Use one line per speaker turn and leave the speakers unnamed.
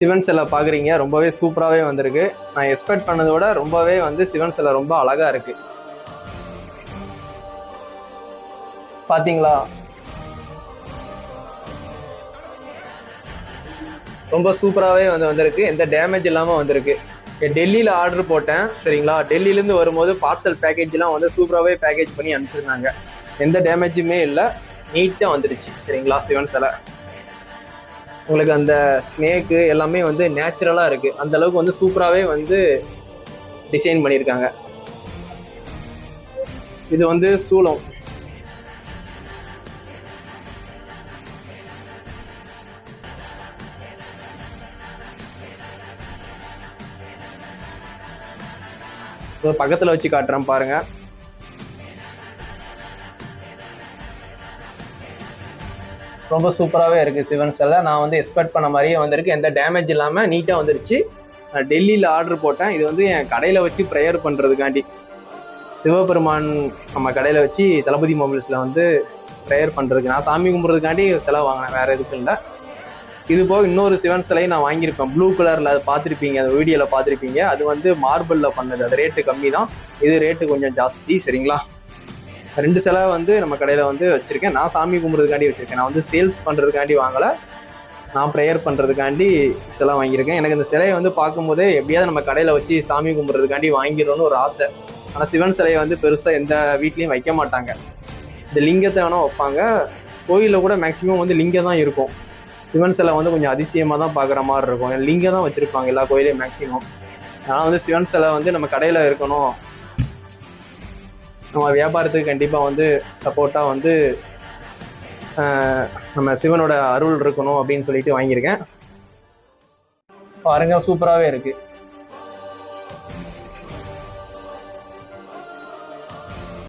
சிவன் சிலை பார்க்குறீங்க, ரொம்பவே சூப்பராகவே வந்திருக்கு. நான் எக்ஸ்பெக்ட் பண்ணதை விட ரொம்பவே வந்து சிவன் சிலை ரொம்ப அழகாக இருக்குது. பார்த்தீங்களா, ரொம்ப சூப்பராகவே வந்திருக்கு. எந்த டேமேஜ் இல்லாமல் வந்திருக்கு. டெல்லியில் ஆர்டர் போட்டேன் சரிங்களா. டெல்லியிலேருந்து வரும்போது பார்சல் பேக்கேஜ்லாம் வந்து சூப்பராகவே பேக்கேஜ் பண்ணி அனுப்பிச்சிருந்தாங்க. எந்த டேமேஜுமே இல்லை, நீட்டாக வந்துடுச்சு சரிங்களா. சிவன் சிலை உங்களுக்கு அந்த ஸ்னேக்கு எல்லாமே வந்து நேச்சுரலாக இருக்குது. அந்த அளவுக்கு வந்து சூப்பராகவே வந்து டிசைன் பண்ணியிருக்காங்க. இது வந்து சூலம். பக்கத்தில் வச்சு காட்டுறேன் பாருங்க. ரொம்ப சூப்பராகவே இருக்குது சிவன் சிலை. நான் வந்து எக்ஸ்பெக்ட் பண்ண மாதிரியே வந்திருக்கு. எந்த டேமேஜ் இல்லாமல் நீட்டாக வந்துருச்சு. நான் டெல்லியில் ஆர்டர் போட்டேன். இது வந்து என் கடையில் வச்சு ப்ரேயர் பண்ணுறதுக்காண்டி, சிவபெருமான் நம்ம கடையில் வச்சு தளபதி மொபைல்ஸில் வந்து ப்ரேயர் பண்ணுறதுக்கு, நான் சாமி கும்பிட்றதுக்காண்டி சிலை வாங்கினேன், வேறு எதுக்கும் இல்லை. இது போக இன்னொரு சிவன் சிலையை நான் வாங்கியிருப்பேன், ப்ளூ கலரில். அதை பார்த்துருப்பீங்க, அந்த வீடியோவில் பார்த்துருப்பீங்க. அது வந்து மார்பிளில் பண்ணது. அது ரேட்டு கம்மி தான், இது ரேட்டு கொஞ்சம் ஜாஸ்தி சரிங்களா. 2 சிலை வந்து நம்ம கடையில் வந்து வச்சுருக்கேன். நான் சாமி கும்பிட்றதுக்காண்டி வச்சுருக்கேன். நான் வந்து சேல்ஸ் பண்ணுறதுக்காண்டி வாங்கலை, நான் ப்ரேயர் பண்ணுறதுக்காண்டி சிலை வாங்கியிருக்கேன். எனக்கு இந்த சிலையை வந்து பார்க்கும்போதே எப்படியாவது நம்ம கடையில் வச்சு சாமி கும்பிட்றதுக்காண்டி வாங்கிடணும்னு ஒரு ஆசை. ஆனால் சிவன் சிலையை வந்து பெருசாக எந்த வீட்லேயும் வைக்க மாட்டாங்க. இந்த லிங்கத்தை வேணால் வைப்பாங்க. கோயிலில் கூட மேக்ஸிமம் வந்து லிங்கம் தான் இருக்கும். சிவன் சிலை வந்து கொஞ்சம் அதிசயமாக தான் பார்க்குற மாதிரி இருக்கும். லிங்கம் தான் வச்சுருப்பாங்க எல்லா கோயிலையும் மேக்ஸிமம். ஆனால் வந்து சிவன் சிலை வந்து நம்ம கடையில் இருக்கணும், நம்ம வியாபாரத்துக்கு கண்டிப்பாக வந்து சப்போர்ட்டாக வந்து நம்ம சிவனோட அருள் இருக்கணும் அப்படின்னு சொல்லிட்டு வாங்கியிருக்கேன். பாருங்க, சூப்பராகவே இருக்குது.